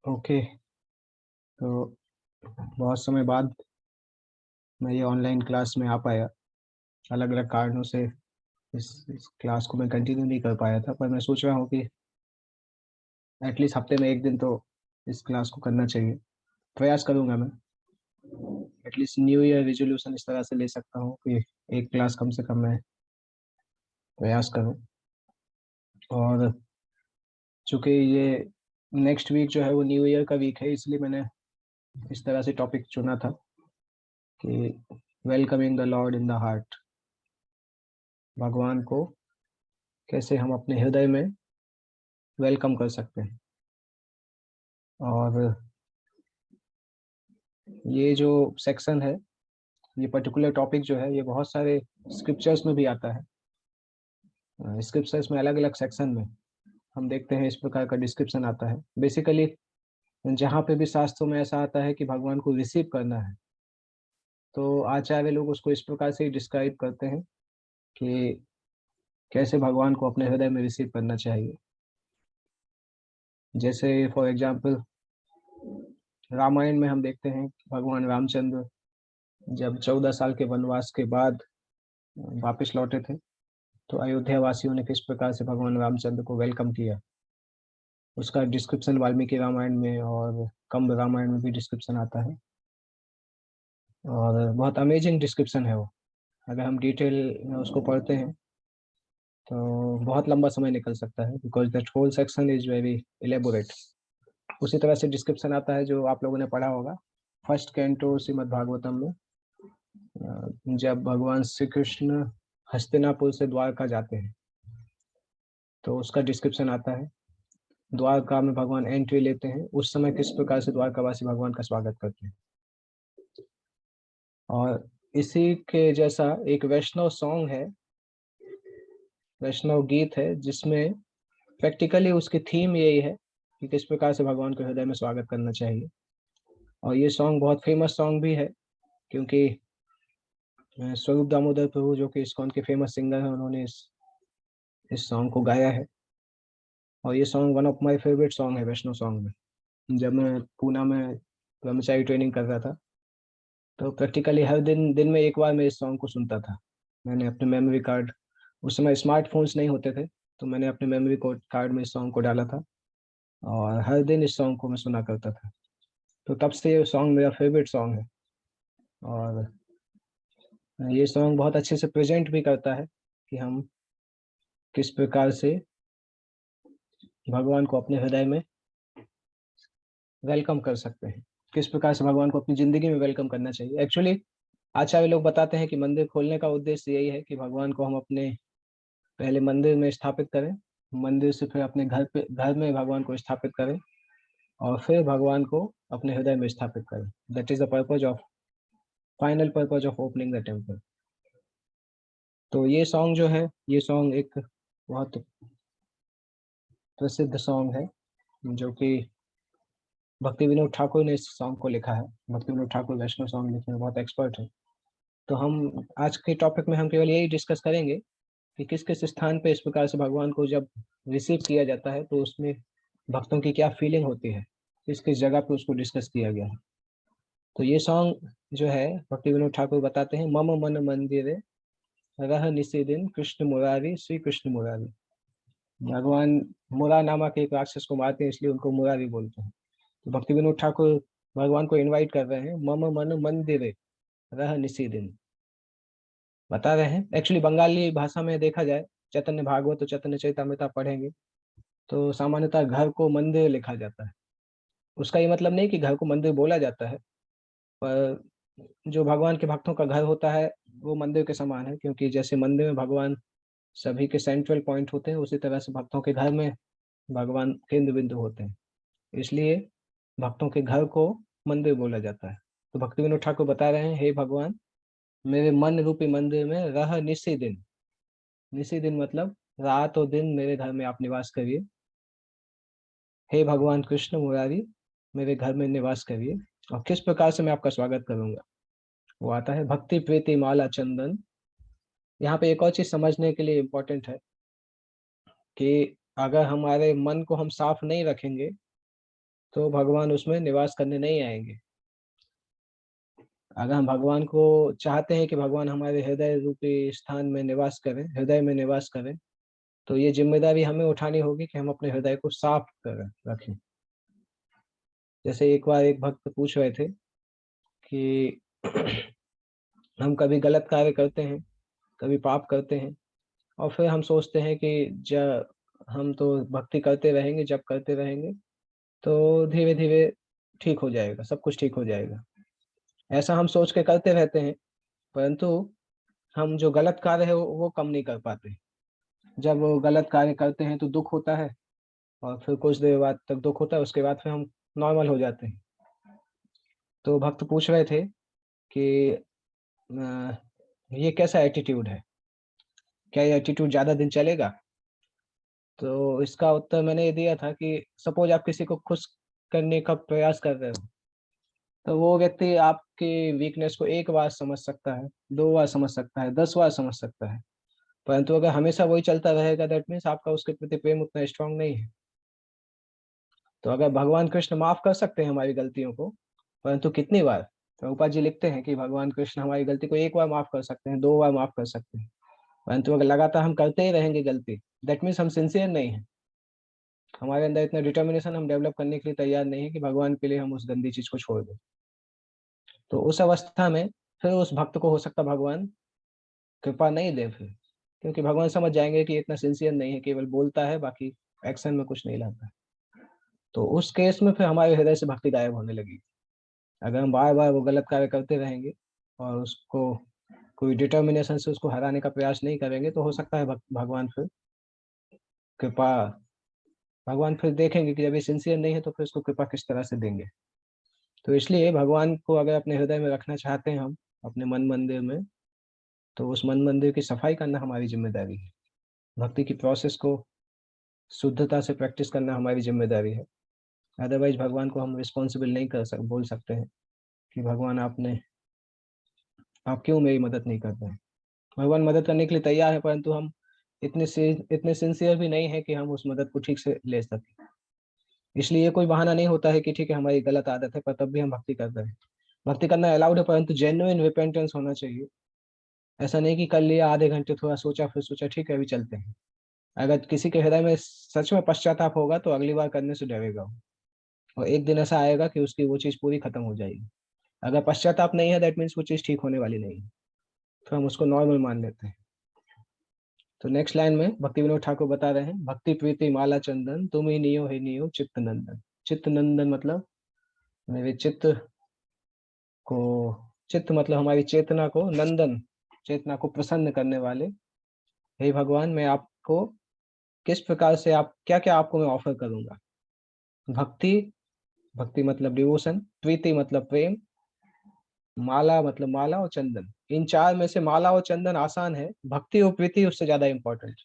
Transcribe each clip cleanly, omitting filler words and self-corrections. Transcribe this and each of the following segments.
Okay. तो बहुत समय बाद मैं ये ऑनलाइन क्लास में आ पाया। अलग अलग कारणों से इस क्लास को मैं कंटिन्यू नहीं कर पाया था, पर मैं सोच रहा हूँ कि एटलीस्ट हफ्ते में एक दिन तो इस क्लास को करना चाहिए। प्रयास करूंगा मैं। एटलीस्ट न्यू ईयर रेजोल्यूशन इस तरह से ले सकता हूँ कि एक क्लास कम से कम मैं प्रयास करूँ। और चूंकि ये नेक्स्ट वीक जो है वो न्यू ईयर का वीक है, इसलिए मैंने इस तरह से टॉपिक चुना था कि welcoming the Lord in the heart. भगवान को कैसे हम अपने हृदय में वेलकम कर सकते हैं। और ये जो सेक्शन है, ये पर्टिकुलर टॉपिक जो है, ये बहुत सारे स्क्रिप्चर्स में भी आता है। स्क्रिप्चर्स में अलग अलग सेक्शन में हम देखते हैं इस प्रकार का डिस्क्रिप्शन आता है। बेसिकली जहाँ पे भी शास्त्रों में ऐसा आता है कि भगवान को रिसीव करना है, तो आचार्य लोग उसको इस प्रकार से डिस्क्राइब करते हैं कि कैसे भगवान को अपने हृदय में रिसीव करना चाहिए। जैसे फॉर एग्जाम्पल रामायण में हम देखते हैं कि भगवान रामचंद्र जब 14 साल के वनवास के बाद वापस लौटे थे, तो अयोध्या वासियों ने किस प्रकार से भगवान रामचंद्र को वेलकम किया, उसका डिस्क्रिप्शन वाल्मीकि रामायण में और कंब रामायण में भी डिस्क्रिप्शन आता है। और बहुत अमेजिंग डिस्क्रिप्शन है वो। अगर हम डिटेल में उसको पढ़ते हैं तो बहुत लंबा समय निकल सकता है, because that whole section is very elaborate. उसी तरह से डिस्क्रिप्शन आता है जो आप लोगों ने पढ़ा होगा फर्स्ट कैंटो श्रीमद् भागवतम में। जब भगवान श्री कृष्ण हस्तिनापुर से द्वारका जाते हैं, तो उसका डिस्क्रिप्शन आता है। द्वारका में भगवान एंट्री लेते हैं, उस समय किस प्रकार से द्वारकावासी भगवान का स्वागत करते हैं। और इसी के जैसा एक वैष्णव सॉन्ग है, वैष्णव गीत है, जिसमें प्रैक्टिकली उसकी थीम यही है कि किस प्रकार से भगवान को हृदय में स्वागत करना चाहिए। और ये सॉन्ग बहुत फेमस सॉन्ग भी है, क्योंकि स्वरूप दामोदर प्रभु जो कि इस्कॉन के फेमस सिंगर हैं, उन्होंने इस सॉन्ग को गाया है। और ये song one of my favourite song है वैष्णव सॉन्ग में। जब मैं पूना में ब्रह्मचारी ट्रेनिंग कर रहा था, तो प्रैक्टिकली हर दिन दिन में एक बार मैं इस सॉन्ग को सुनता था। मैंने अपने मेमोरी कार्ड, उस समय स्मार्टफोन्स नहीं होते थे, तो मैंने अपने मेमोरी कार्ड में इस सॉन्ग को डाला था और हर दिन इस सॉन्ग को मैं सुना करता था। तो तब से ये सॉन्ग मेरा फेवरेट सॉन्ग है। और ये सॉन्ग बहुत अच्छे से प्रेजेंट भी करता है कि हम किस प्रकार से भगवान को अपने हृदय में वेलकम कर सकते हैं, किस प्रकार से भगवान को अपनी जिंदगी में वेलकम करना चाहिए। एक्चुअली आचार्य लोग बताते हैं कि मंदिर खोलने का उद्देश्य यही है कि भगवान को हम अपने पहले मंदिर में स्थापित करें, मंदिर से फिर अपने घर में भगवान को स्थापित करें, और फिर भगवान को अपने हृदय में स्थापित करें। That is the purpose of, final purpose of opening the temple. तो ये सॉन्ग जो है, ये सॉन्ग एक बहुत प्रसिद्ध सॉन्ग है, जो कि भक्ति विनोद ठाकुर ने इस सॉन्ग को लिखा है। भक्ति विनोद ठाकुर वैष्णव सॉन्ग लिखने में बहुत एक्सपर्ट है। तो हम आज के टॉपिक में हम केवल यही डिस्कस करेंगे कि किस किस स्थान पे इस प्रकार से भगवान को जब रिसीव किया जाता है, तो उसमें भक्तों की क्या फीलिंग होती है, किस किस जगह पे उसको डिस्कस किया गया है। तो ये सॉन्ग जो है, भक्ति विनोद ठाकुर बताते हैं, मम मन मंदिर रह निसी दिन कृष्ण मुरारी श्री कृष्ण मुरारी। भगवान मुरा नामक एक राक्षस को मारते हैं, इसलिए उनको मुरारी बोलते हैं। तो भक्ति विनोद ठाकुर भगवान को इनवाइट कर रहे हैं, मम मन मंदिर रह निसी दिन। बता रहे हैं एक्चुअली बंगाली भाषा में देखा जाए, चैतन्य भागवत तो चैतन्य चरितमृत पढ़ेंगे, तो सामान्यतः घर को मंदिर लिखा जाता है। उसका ये मतलब नहीं कि घर को मंदिर बोला जाता है, पर जो भगवान के भक्तों का घर होता है वो मंदिर के समान है, क्योंकि जैसे मंदिर में भगवान सभी के सेंट्रल पॉइंट होते हैं, उसी तरह से भक्तों के घर में भगवान केंद्र बिंदु होते हैं। इसलिए भक्तों के घर को मंदिर बोला जाता है। तो भक्ति विनोद ठाकुर बता रहे हैं, हे भगवान, मेरे मन रूपी मंदिर में रह निसी दिन। निसी दिन मतलब रात और दिन मेरे घर में आप निवास करिए। हे भगवान कृष्ण मुरारी, मेरे घर में निवास करिए। और किस प्रकार से मैं आपका स्वागत करूंगा, वो आता है, भक्ति प्रीति माला चंदन। यहाँ पे एक और चीज समझने के लिए इम्पोर्टेंट है कि अगर हमारे मन को हम साफ नहीं रखेंगे, तो भगवान उसमें निवास करने नहीं आएंगे। अगर हम भगवान को चाहते हैं कि भगवान हमारे हृदय रूपी स्थान में निवास करें, हृदय में निवास करें, तो ये जिम्मेदारी हमें उठानी होगी कि हम अपने हृदय को साफ कर रखें। जैसे एक बार एक भक्त पूछ रहे थे कि हम कभी गलत कार्य करते हैं, कभी पाप करते हैं, और फिर हम सोचते हैं कि जब हम तो भक्ति करते रहेंगे, जब करते रहेंगे, तो धीरे धीरे ठीक हो जाएगा, सब कुछ ठीक हो जाएगा। ऐसा हम सोच के करते रहते हैं, परंतु हम जो गलत कार्य है वो कम नहीं कर पाते। जब वो गलत कार्य करते हैं तो दुख होता है, और फिर कुछ देर बाद तक दुख होता है, उसके बाद फिर हम नॉर्मल हो जाते हैं। तो भक्त पूछ रहे थे कि ये कैसा एटीट्यूड है, क्या ये एटीट्यूड ज्यादा दिन चलेगा? तो इसका उत्तर मैंने ये दिया था कि सपोज आप किसी को खुश करने का प्रयास कर रहे हो, तो वो व्यक्ति आपके वीकनेस को एक बार समझ सकता है, 2 बार समझ सकता है, 10 बार समझ सकता है, परंतु अगर हमेशा वही चलता रहेगा, दैट मीन्स आपका उसके प्रति प्रेम उतना स्ट्रांग नहीं है। तो अगर भगवान कृष्ण माफ कर सकते हैं हमारी गलतियों को, परंतु कितनी बार? प्रभुपाद जी लिखते हैं कि भगवान कृष्ण हमारी गलती को 1 बार माफ कर सकते हैं, 2 बार माफ कर सकते हैं, परंतु अगर लगातार हम करते ही रहेंगे गलती, दैट मीन्स हम सिंसियर नहीं है। हमारे अंदर इतना डिटर्मिनेशन हम डेवलप करने के लिए तैयार नहीं है कि भगवान के लिए हम उस गंदी चीज को छोड़ दें। तो उस अवस्था में फिर उस भक्त को हो सकता भगवान कृपा नहीं दे फिर, क्योंकि भगवान समझ जाएंगे कि इतना सिंसियर नहीं है, केवल बोलता है, बाकी एक्शन में कुछ नहीं लाता। तो उस केस में फिर हमारे हृदय से भक्ति गायब होने लगेगी। अगर हम बार बार वो गलत कार्य करते रहेंगे और उसको कोई डिटर्मिनेशन से उसको हराने का प्रयास नहीं करेंगे, तो हो सकता है भगवान फिर कृपा, भगवान फिर देखेंगे कि जब ये सिंसियर नहीं है तो फिर उसको कृपा किस तरह से देंगे। तो इसलिए भगवान को अगर अपने हृदय में रखना चाहते हैं हम, अपने मन मंदिर में, तो उस मन मंदिर की सफाई करना हमारी जिम्मेदारी है। भक्ति की प्रोसेस को शुद्धता से प्रैक्टिस करना हमारी जिम्मेदारी है। अदरवाइज भगवान को हम रिस्पॉन्सिबल नहीं बोल सकते हैं कि भगवान आप क्यों मेरी मदद नहीं करते हैं। भगवान मदद करने के लिए तैयार है, परंतु हम इतने सिंसियर भी नहीं है कि हम उस मदद को ठीक से ले सकें। इसलिए ये कोई बहाना नहीं होता है कि ठीक है हमारी गलत आदत है, पर तब भी हम भक्ति कर रहे हैं। भक्ति करना अलाउड है, परंतु जेन्युइन रिपेंटेंस होना चाहिए। ऐसा नहीं कि कर लिया, आधे घंटे थोड़ा सोचा, फिर सोचा ठीक है अभी चलते हैं। अगर किसी के हृदय में सच में पश्चाताप होगा तो अगली बार करने से डरेगा वो। और एक दिन ऐसा आएगा कि उसकी वो चीज पूरी खत्म हो जाएगी। अगर पश्चाताप नहीं है, दैट मीन्स वो चीज ठीक होने वाली नहीं है, तो हम उसको नॉर्मल मान लेते हैं। तो नेक्स्ट लाइन में भक्ति विनोद ठाकुर बता रहे हैं, भक्ति प्रीति माला चंदन तुम ही नियो हे नियो चित्त नंदन। चित्त नंदन मतलब मेरे चित्त को, चित्त मतलब हमारी चेतना को, नंदन चेतना को प्रसन्न करने वाले, हे भगवान मैं आपको किस प्रकार से, आप क्या क्या आपको मैं ऑफर करूंगा। भक्ति, भक्ति मतलब डिवोशन, प्रीति मतलब प्रेम, माला मतलब माला, और चंदन। इन चार में से माला और चंदन आसान है, भक्ति और प्रीति उससे ज्यादा इंपॉर्टेंट।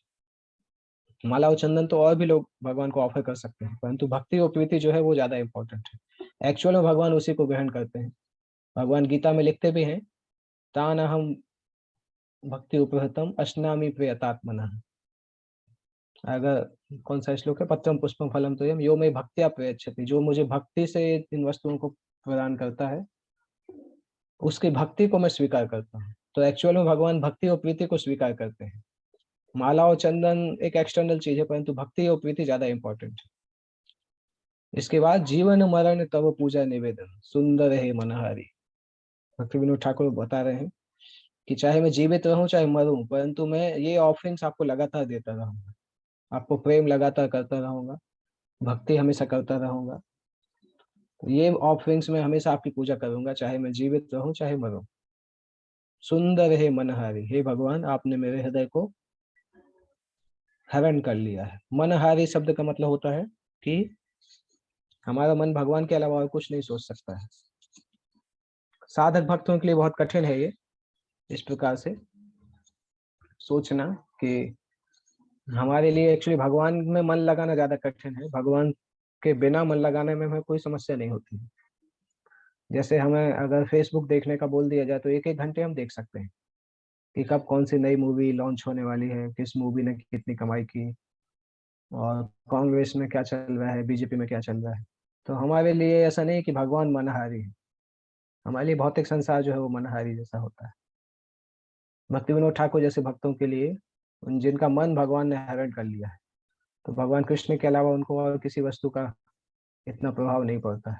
माला और चंदन तो और भी लोग भगवान को ऑफर कर सकते हैं, परंतु भक्ति और प्रीति जो है वो ज्यादा इंपॉर्टेंट है। एक्चुअल में भगवान उसी को ग्रहण करते हैं। भगवान गीता में लिखते भी हैं, तान अहम भक्ति उपहतम अश्नामी प्रियतात्मना। अगर कौन सा श्लोक है, पत्रम पुष्पम फलम तोयम यो मैं भक्त्या प्रयच्छति, जो मुझे भक्ति से इन वस्तुओं को प्रदान करता है, उसकी भक्ति को मैं स्वीकार करता हूँ। तो एक्चुअल में भगवान भक्ति और प्रीति को स्वीकार करते हैं। माला और चंदन एक एक्सटर्नल चीज है, परंतु भक्ति और प्रीति ज्यादा इंपॉर्टेंट है। इसके बाद जीवन मरण तब पूजा निवेदन सुंदर है मनहारी। भक्ति विनोद ठाकुर बता रहे हैं कि चाहे मैं जीवित रहूं चाहे मरूं, परंतु मैं ये ऑफरिंग्स आपको लगातार देता रहूंगा, आपको प्रेम लगातार करता रहूंगा, भक्ति हमेशा करता रहूंगा। तो ये ऑफरिंग्स में हमेशा आपकी पूजा करूंगा, चाहे मैं जीवित रहूं चाहे मरूं। सुंदर है मनहारी, हे भगवान आपने मेरे हृदय को हरण कर लिया है। मनहारी शब्द का मतलब होता है कि हमारा मन भगवान के अलावा और कुछ नहीं सोच सकता है। साधक भक्तों के लिए बहुत कठिन है ये, इस प्रकार से सोचना कि हमारे लिए एक्चुअली भगवान में मन लगाना ज्यादा कठिन है। भगवान के बिना मन लगाने में हमें कोई समस्या नहीं होती। जैसे हमें अगर फेसबुक देखने का बोल दिया जाए तो एक एक घंटे हम देख सकते हैं कि कब कौन सी नई मूवी लॉन्च होने वाली है, किस मूवी ने कितनी कमाई की, और कांग्रेस में क्या चल रहा है, बीजेपी में क्या चल रहा है। तो हमारे लिए ऐसा नहीं कि भगवान मनहारी है, हमारे लिए भौतिक संसार जो है वो मनहारी जैसा होता है। भक्ति विनोद ठाकुर जैसे भक्तों के लिए, जिनका मन भगवान ने हरण कर लिया है, तो भगवान कृष्ण के अलावा उनको और किसी वस्तु का इतना प्रभाव नहीं पड़ता है।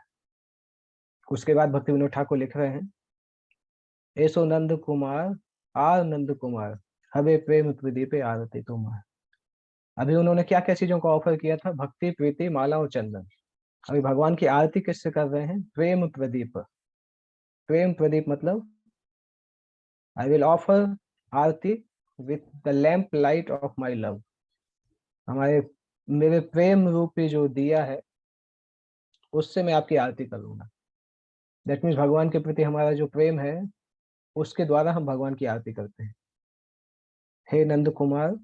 उसके बाद भक्ति विनोद ठाकुर लिख रहे हैं, ऐसो नंद कुमार आर नंद कुमार, हवे प्रेम प्रदीपे आरती तुम्हार। अभी उन्होंने क्या क्या चीजों का ऑफर किया था? भक्ति, प्रीति, माला और चंदन। अभी भगवान की आरती किससे कर रहे हैं? प्रेम प्रदीप। प्रेम प्रदीप मतलब I will offer Aarti with the lamp light of my love. हमारे मेरे प्रेम रूपी जो दिया है उससे मैं आपकी आरती करूंगा। दैट मीन्स भगवान के प्रति हमारा जो प्रेम है उसके द्वारा हम भगवान की आरती करते हैं। हे नंद कुमार,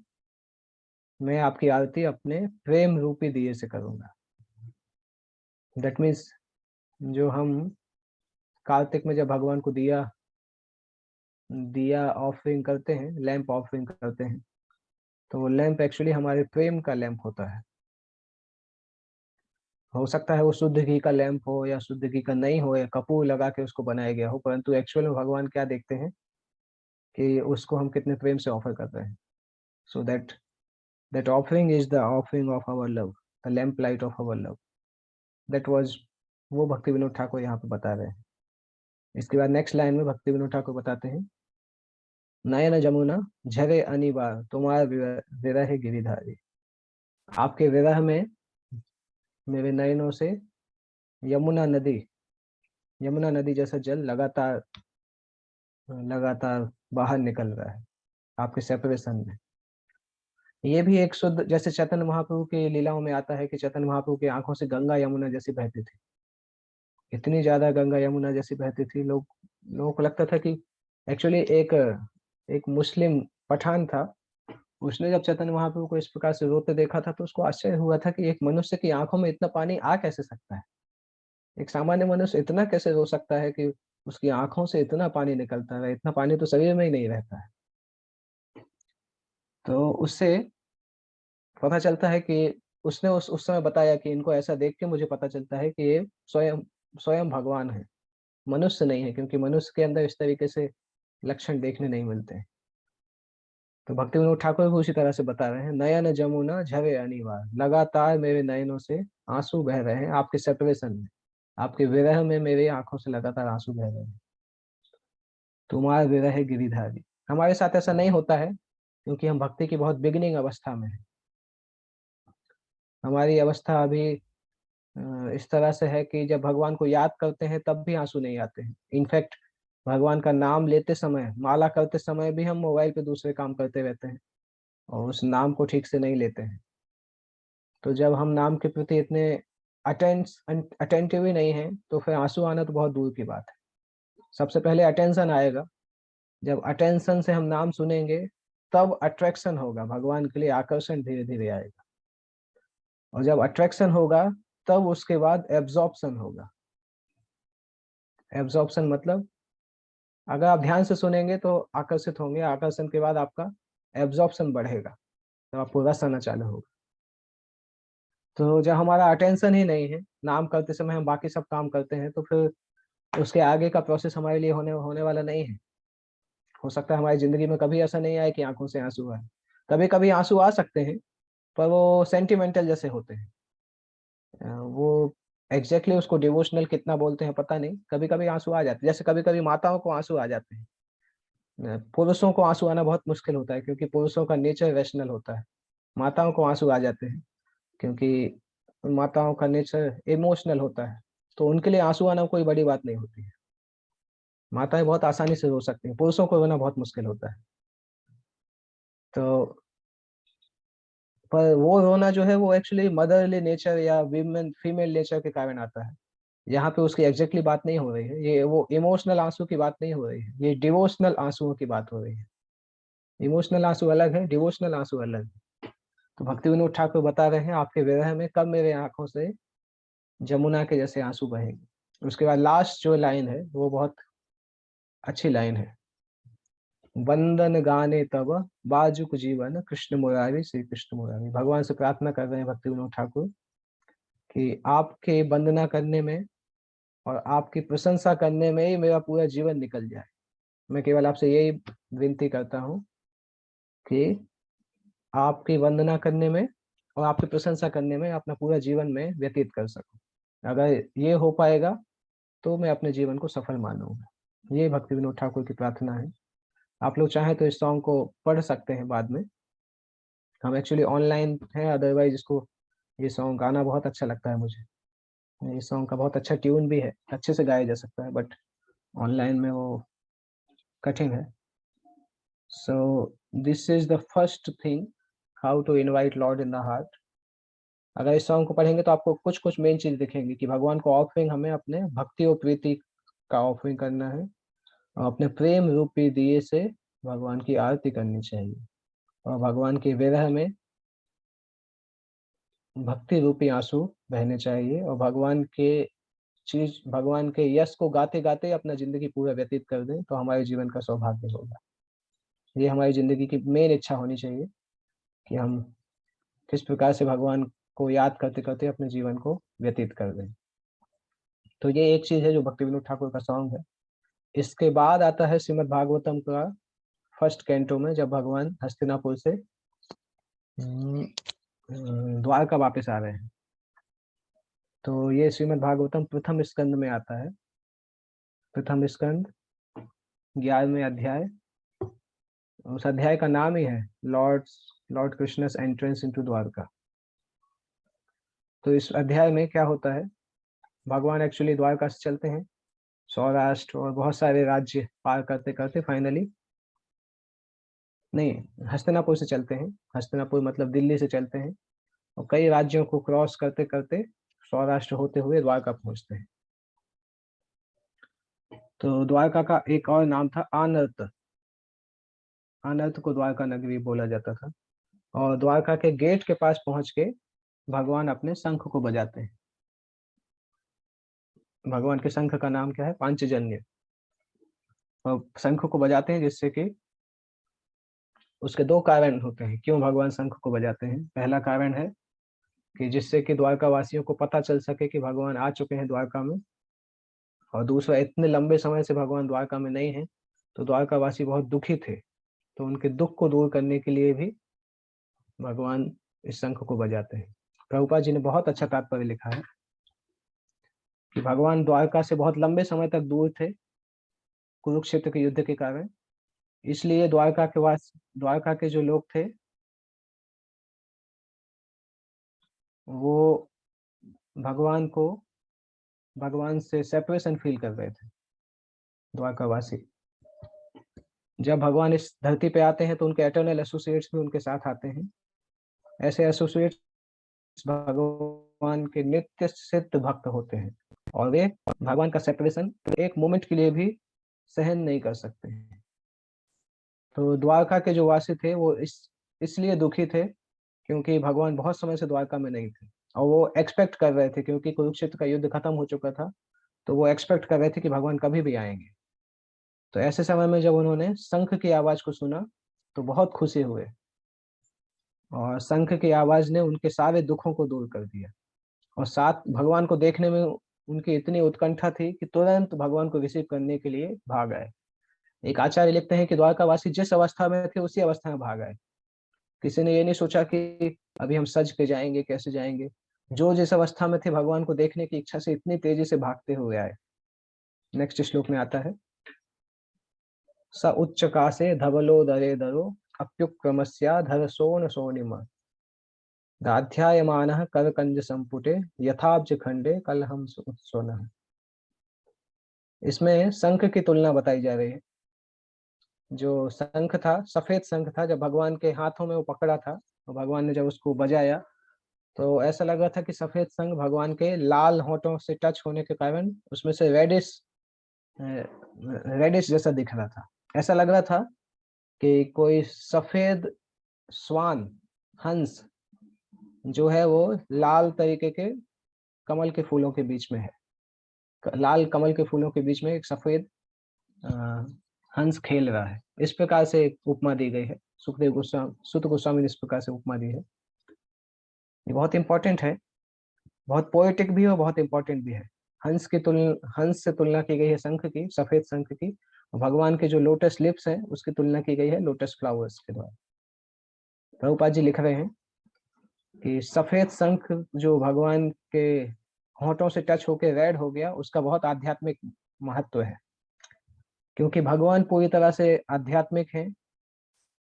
मैं आपकी आरती अपने प्रेम रूपी दिए से करूंगा। दैट मीन्स जो हम कार्तिक में जब भगवान को दिया दिया ऑफरिंग करते हैं, लैंप ऑफरिंग करते हैं, तो वो लैंप एक्चुअली हमारे प्रेम का लैंप होता है। हो सकता है वो शुद्ध घी का लैंप हो या शुद्ध घी का नहीं हो या कपूर लगा के उसको बनाया गया हो, परंतु एक्चुअल में भगवान क्या देखते हैं कि उसको हम कितने प्रेम से ऑफर कर रहे हैं। So that offering is the offering of our love, the lamp light of our love. That was वो भक्ति विनोद ठाकुर यहाँ पे बता रहे हैं। इसके बाद नेक्स्ट लाइन में भक्ति विनोद ठाकुर बताते हैं, नयन जमुना झरे अनिबार तुम्हार विरह गिरिधारी। आपके विरह में मेरे नयनों से यमुना नदी यमुना नदी जैसा जल लगातार लगातार बाहर निकल रहा है आपके सेपरेशन में। ये भी एक शुद्ध, जैसे चैतन्य महाप्रभु की लीलाओं में आता है कि चैतन्य महाप्रभु की आंखों से गंगा यमुना जैसी बहती थी। इतनी ज्यादा गंगा यमुना जैसी बहती थी, लोगों को लगता था कि एक्चुअली एक एक मुस्लिम पठान था, उसने जब चैतन्य महाप्रभु को इस प्रकार से रोते देखा था तो उसको आश्चर्य हुआ था कि एक मनुष्य की आंखों में इतना पानी आ कैसे सकता है। एक सामान्य मनुष्य इतना कैसे रो सकता है कि उसकी आंखों से इतना पानी निकलता है? इतना पानी तो शरीर में ही नहीं रहता है। तो उससे पता चलता है कि उसने उस समय बताया कि इनको ऐसा देख के मुझे पता चलता है कि ये स्वयं स्वयं भगवान है, मनुष्य नहीं है, क्योंकि मनुष्य के अंदर इस तरीके से लक्षण देखने नहीं मिलते हैं। तो भक्ति विनोद ठाकुर भी उसी तरह से बता रहे हैं, नयन जमुना झरे अनिवार, लगातार मेरे नयनों से आंसू बह रहे हैं आपके सेपरेशन में, आपके विरह में मेरी आंखों से लगातार आंसू बह रहे हैं। तुम्हारा विरह गिरिधारी। हमारे साथ ऐसा नहीं होता है क्योंकि हम भक्ति की बहुत बिगिनिंग अवस्था में है। हमारी अवस्था अभी इस तरह से है कि जब भगवान को याद करते हैं तब भी आंसू नहीं आते हैं। इनफैक्ट भगवान का नाम लेते समय, माला करते समय भी हम मोबाइल पे दूसरे काम करते रहते हैं और उस नाम को ठीक से नहीं लेते हैं। तो जब हम नाम के प्रति इतने अटेंटिव ही नहीं है तो फिर आंसू आना तो बहुत दूर की बात है। सबसे पहले अटेंशन आएगा। जब अटेंशन से हम नाम सुनेंगे तब अट्रैक्शन होगा, भगवान के लिए आकर्षण धीरे धीरे आएगा। और जब अट्रैक्शन होगा तब उसके बाद एब्जॉर्प्शन होगा। एब्जॉर्प्शन मतलब अगर आप ध्यान से सुनेंगे तो आकर्षित होंगे, आकर्षण के बाद आपका एब्जॉर्प्शन बढ़ेगा, तो आपको रस आना चालू होगा। तो जब हमारा अटेंशन ही नहीं है, नाम करते समय हम बाकी सब काम करते हैं, तो फिर उसके आगे का प्रोसेस हमारे लिए होने होने वाला नहीं है। हो सकता है हमारी जिंदगी में कभी ऐसा नहीं आए कि आंखों से आंसू आए। कभी कभी आंसू आ सकते हैं पर वो सेंटिमेंटल जैसे होते हैं। वो एग्जैक्टली उसको डिवोशनल कितना बोलते हैं पता नहीं, कभी कभी आंसू आ जाते हैं। जैसे कभी कभी माताओं को आंसू आ जाते हैं, पुरुषों को आंसू आना बहुत मुश्किल होता है क्योंकि पुरुषों का नेचर रैशनल होता है। माताओं को आंसू आ जाते हैं क्योंकि माताओं का नेचर इमोशनल होता है, तो उनके लिए आंसू आना कोई बड़ी बात नहीं होती है। माताएं बहुत आसानी से रो सकती हैं, पुरुषों को रोना बहुत मुश्किल होता है। तो पर वो रोना जो है वो एक्चुअली मदरली नेचर या वीमेन फीमेल नेचर के कारण आता है। यहाँ पे उसकी एग्जैक्टली बात नहीं हो रही है, ये वो इमोशनल आंसू की बात नहीं हो रही है, ये डिवोशनल आंसुओं की बात हो रही है। इमोशनल आंसू अलग है, डिवोशनल आंसू अलग है। तो भक्ति विनोद ठाकुर बता रहे हैं, आपके विरह में कब मेरे आंखों से जमुना के जैसे आंसू बहेंगे। उसके बाद लास्ट जो लाइन है वो बहुत अच्छी लाइन है, वंदन गाने तब बाजुक जीवन कृष्ण मुरारी, श्री कृष्ण मुरारी। भगवान से प्रार्थना कर रहे हैं भक्ति विनोद ठाकुर कि आपके वंदना करने में और आपकी प्रशंसा करने में ही मेरा पूरा जीवन निकल जाए। मैं केवल आपसे यही विनती करता हूँ कि आपकी वंदना करने में और आपकी प्रशंसा करने में अपना पूरा जीवन में व्यतीत कर सकूं। अगर ये हो पाएगा तो मैं अपने जीवन को सफल मानूंगा। ये भक्ति विनोद ठाकुर की प्रार्थना है। आप लोग चाहें तो इस सॉन्ग को पढ़ सकते हैं बाद में। हम एक्चुअली ऑनलाइन हैं, अदरवाइज इसको ये सॉन्ग गाना बहुत अच्छा लगता है मुझे। ये सॉन्ग का बहुत अच्छा ट्यून भी है, अच्छे से गाया जा सकता है, बट ऑनलाइन में वो कठिन है। So this is the first thing, how to invite Lord in the heart. अगर इस सॉन्ग को पढ़ेंगे तो आपको कुछ कुछ मेन चीज दिखेंगी कि भगवान को ऑफरिंग हमें अपने भक्ति और प्रीति का ऑफरिंग करना है, और अपने प्रेम रूपी दिए से भगवान की आरती करनी चाहिए, और भगवान के विरह में भक्ति रूपी आंसू बहने चाहिए, और भगवान के यश को गाते गाते अपना जिंदगी पूरा व्यतीत कर दें तो हमारे जीवन का सौभाग्य होगा। ये हमारी जिंदगी की मेन इच्छा होनी चाहिए कि हम किस प्रकार से भगवान को याद करते करते अपने जीवन को व्यतीत कर दें। तो ये एक चीज है जो भक्ति विनोद ठाकुर का सॉन्ग है। इसके बाद आता है श्रीमद् भागवतम का फर्स्ट कैंटो में, जब भगवान हस्तिनापुर से द्वारका वापस आ रहे हैं। तो ये श्रीमद् भागवतम प्रथम स्कंद में आता है। प्रथम स्कंद 11वें अध्याय। उस अध्याय का नाम ही है Lord Krishna's entrance into Dwarka. तो इस अध्याय में क्या होता है, भगवान एक्चुअली द्वारका से चलते हैं, सौराष्ट्र और बहुत सारे राज्य पार करते करते फाइनली, नहीं, हस्तिनापुर से चलते हैं, हस्तिनापुर मतलब दिल्ली से चलते हैं, और कई राज्यों को क्रॉस करते करते सौराष्ट्र होते हुए द्वारका पहुंचते हैं। तो द्वारका का एक और नाम था आनर्त। आनर्त को द्वारका नगरी बोला जाता था। और द्वारका के गेट के पास पहुंच के भगवान अपने शंख को बजाते हैं। भगवान के शंख का नाम क्या है, पांचजन्य। और शंख को बजाते हैं जिससे कि उसके दो कारण होते हैं क्यों भगवान शंख को बजाते हैं। पहला कारण है कि जिससे कि द्वारका वासियों को पता चल सके कि भगवान आ चुके हैं द्वारका में, और दूसरा, इतने लंबे समय से भगवान द्वारका में नहीं है तो द्वारका वासी बहुत दुखी थे, तो उनके दुख को दूर करने के लिए भी भगवान इस शंख को बजाते हैं। प्रभुपाद जी ने बहुत अच्छा तात्पर्य लिखा है कि भगवान द्वारका से बहुत लंबे समय तक दूर थे कुरुक्षेत्र के युद्ध के कारण, इसलिए द्वारका के जो लोग थे वो भगवान से सेपरेशन फील कर रहे थे। द्वारका वासी जब भगवान इस धरती पे आते हैं तो उनके एटर्नल एसोसिएट्स भी उनके साथ आते हैं। ऐसे एसोसिएट्स भगवान के नित्य सिद्ध भक्त होते हैं, और वे भगवान का सेपरेशन एक मोमेंट के लिए भी सहन नहीं कर सकते हैं। तो द्वारका के जो वासी थे वो इसलिए दुखी थे क्योंकि भगवान बहुत समय से द्वारका में नहीं थे, और वो एक्सपेक्ट कर रहे थे क्योंकि कुरुक्षेत्र का युद्ध खत्म हो चुका था, तो वो एक्सपेक्ट कर रहे थे कि भगवान कभी भी आएंगे। तो ऐसे समय में जब उन्होंने शंख की आवाज को सुना तो बहुत खुशी हुए, और शंख की आवाज ने उनके सारे दुखों को दूर कर दिया। और साथ भगवान को देखने में उनकी इतनी उत्कंठा थी कि तुरंत भगवान को रिसीव करने के लिए भाग आए। एक आचार्य लिखते हैं कि द्वारकावासी जिस अवस्था में थे उसी अवस्था में भाग आए। किसी ने ये नहीं सोचा कि अभी हम सज के जाएंगे, कैसे जाएंगे। जो जिस अवस्था में थे भगवान को देखने की इच्छा से इतनी तेजी से भागते हुए आए। नेक्स्ट श्लोक में आता है, स उच्च कासे धवलो दरे दरो अप्युक्रमस्या धर सोन सोनिम दाध्यायमानः करकंज संपुटे यथाब्ज खंडे कलहम सोनः। इसमें शंख की तुलना बताई जा रही है। जो शंख था, सफेद शंख था, जब भगवान के हाथों में वो पकड़ा था तो भगवान ने जब उसको बजाया तो ऐसा लग रहा था कि सफेद शंख भगवान के लाल होठों से टच होने के कारण उसमें से रेडिश रेडिश जैसा दिख रहा था। ऐसा लग रहा था कि कोई सफेद स्वान, हंस जो है वो लाल तरीके के कमल के फूलों के बीच में है। लाल कमल के फूलों के बीच में एक सफेद हंस खेल रहा है। इस प्रकार से एक उपमा दी गई है। सुत गोस्वामी ने इस प्रकार से उपमा दी है। ये बहुत इंपॉर्टेंट है बहुत पोएटिक भी है और बहुत इंपॉर्टेंट भी है। हंस से तुलना की गई है शंख की, सफेद शंख की। और भगवान के जो लोटस लिप्स हैं उसकी तुलना की गई है लोटस फ्लावर्स के द्वारा। प्रभुपाद जी लिख रहे हैं कि सफेद शंख जो भगवान के होंठों से टच होके रेड हो गया, उसका बहुत आध्यात्मिक महत्व है, क्योंकि भगवान पूरी तरह से आध्यात्मिक है।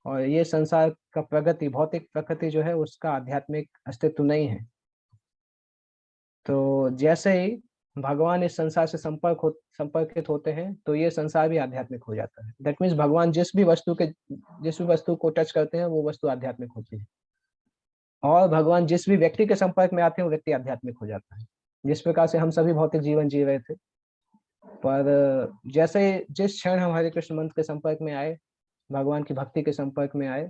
और ये संसार का प्रगति, भौतिक प्रकृति जो है उसका आध्यात्मिक अस्तित्व नहीं है। तो जैसे ही भगवान इस संसार से संपर्कित होते हैं तो ये संसार भी आध्यात्मिक हो जाता है। दैट मीन्स भगवान जिस भी वस्तु को टच करते हैं वो वस्तु आध्यात्मिक होती है। और भगवान जिस भी व्यक्ति के संपर्क में आते हैं वो व्यक्ति आध्यात्मिक हो जाता है। जिस प्रकार से हम सभी भौतिक जीवन जी रहे थे, पर जैसे जिस क्षण हम हरे कृष्ण मंत्र के संपर्क में आए, भगवान की भक्ति के संपर्क में आए,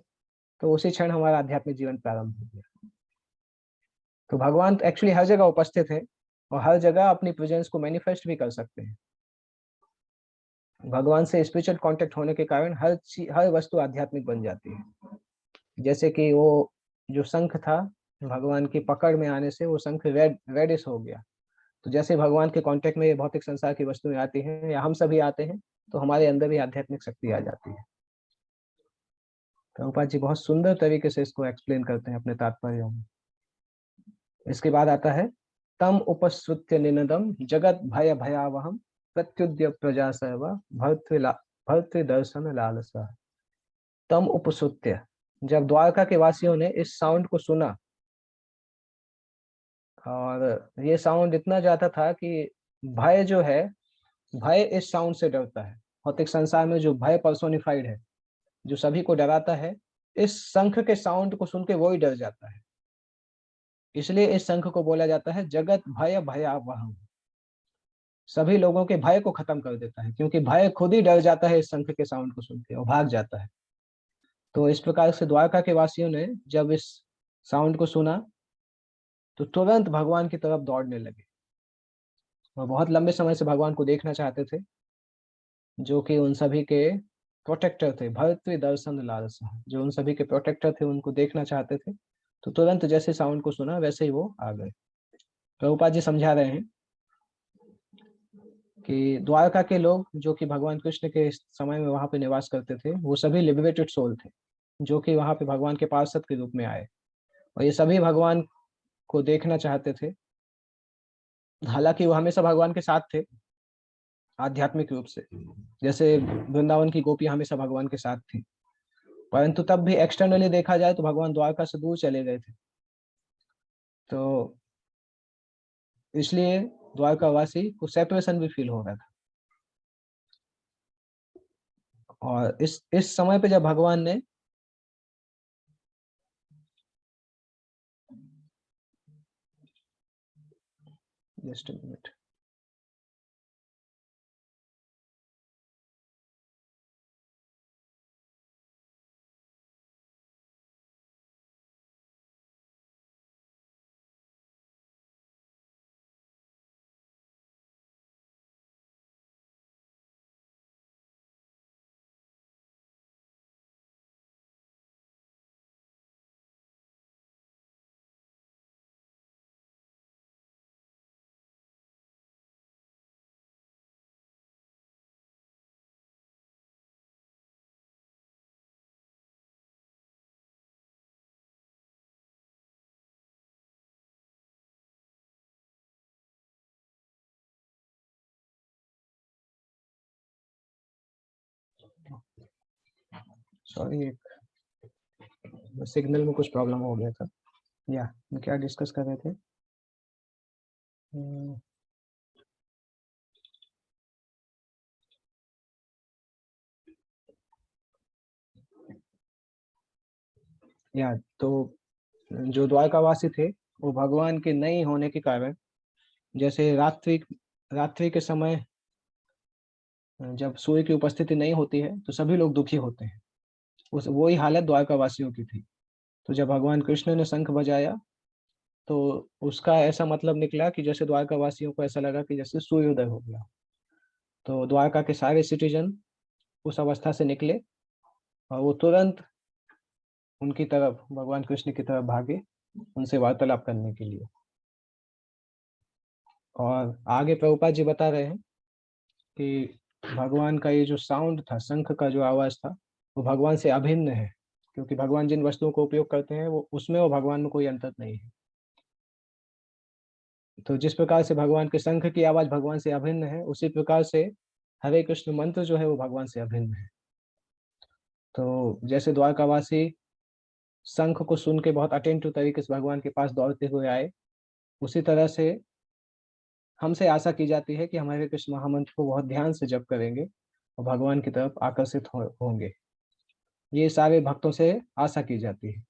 तो उसी क्षण हमारा आध्यात्मिक जीवन प्रारंभ हो गया। तो भगवान तो एक्चुअली हर जगह उपस्थित है और हर जगह अपनी प्रेजेंस को मैनिफेस्ट भी कर सकते हैं। भगवान से स्पिरिचुअल कांटेक्ट होने के कारण हर वस्तु आध्यात्मिक बन जाती है। जैसे कि वो जो शंख था, भगवान की पकड़ में आने से वो शंख रेडिश हो गया। तो जैसे भगवान के कांटेक्ट में ये भौतिक संसार की वस्तुएं आती हैं या हम सभी आते हैं, तो हमारे अंदर भी आध्यात्मिक शक्ति आ जाती है। प्रभुपाद जी बहुत सुंदर तरीके से इसको एक्सप्लेन करते हैं अपने तात्पर्यों में। इसके बाद आता है, तम उपश्रुत्य निनदम जगत भय भयावहम प्रत्युद्य प्रजा सर्व भर्तृ दर्शन लालसा। तम उपश्रुत्य, जब द्वारका के वासियों ने इस साउंड को सुना, और ये साउंड इतना ज्यादा था कि भय जो है, भय इस साउंड से डरता है। भौतिक संसार में जो भय पर्सोनिफाइड है, जो सभी को डराता है, इस शंख के साउंड को सुन के वो ही डर जाता है। इसलिए इस शंख को बोला जाता है जगत भय भयावहम। सभी लोगों के भय को खत्म कर देता है, क्योंकि भय खुद ही डर जाता है इस शंख के साउंड को सुन के और भाग जाता है। तो इस प्रकार से द्वारका के वासियों ने जब इस साउंड को सुना तो तुरंत भगवान की तरफ दौड़ने लगे। और बहुत लंबे समय से भगवान को देखना चाहते थे, जो कि उन सभी के प्रोटेक्टर थे। भर्तृ दर्शन लालसा, जो उन सभी के प्रोटेक्टर थे, उनको देखना चाहते थे। तो तुरंत जैसे साउंड को सुना वैसे ही वो आ गए। प्रभुपाद जी समझा रहे हैं कि द्वारका के लोग जो कि भगवान कृष्ण के समय में वहां पे निवास करते थे, वो सभी लिबरेटेड सोल थे, जो कि वहां पे भगवान के पार्षद के रूप में आए। और ये सभी भगवान को देखना चाहते थे। हालांकि वो हमेशा भगवान के साथ थे आध्यात्मिक रूप से, जैसे वृंदावन की गोपी हमेशा भगवान के साथ थी, परंतु तब भी एक्सटर्नली देखा जाए तो भगवान द्वारका से दूर चले गए थे। तो इसलिए द्वारका वासी को सेपरेशन भी फील हो रहा था। और इस समय पे जब भगवान ने जस्ट मिनट, सॉरी, एक सिग्नल में कुछ प्रॉब्लम हो गया था। या हम क्या डिस्कस कर रहे थे? हम्म, या तो जो द्वारकावासी थे, वो भगवान के नहीं होने के कारण, जैसे रात्रि रात्रि के समय जब सूर्य की उपस्थिति नहीं होती है तो सभी लोग दुखी होते हैं। उस वही हालत द्वारकावासियों की थी। तो जब भगवान कृष्ण ने शंख बजाया तो उसका ऐसा मतलब निकला कि जैसे द्वारकावासियों को ऐसा लगा कि जैसे सूर्योदय हो गया। तो द्वारका के सारे सिटीजन उस अवस्था से निकले और वो तुरंत उनकी तरफ, भगवान कृष्ण की तरफ भागे, उनसे वार्तालाप करने के लिए। और आगे प्रभुपाद जी बता रहे हैं कि भगवान का ये जो साउंड था, शंख का जो आवाज था, वो भगवान से अभिन्न है, क्योंकि भगवान जिन वस्तुओं को उपयोग करते हैं वो उसमें और भगवान में कोई अंतर नहीं है। तो जिस प्रकार से भगवान के शंख की आवाज भगवान से अभिन्न है, उसी प्रकार से हरे कृष्ण मंत्र जो है वो भगवान से अभिन्न है। तो जैसे द्वारकावासी शंख को सुन के बहुत अटेंटिव तरीके से भगवान के पास दौड़ते हुए आए, उसी तरह से हमसे आशा की जाती है कि हमारे कृष्ण महामंत्र को बहुत ध्यान से जप करेंगे और भगवान की तरफ आकर्षित होंगे। ये सारे भक्तों से आशा की जाती है।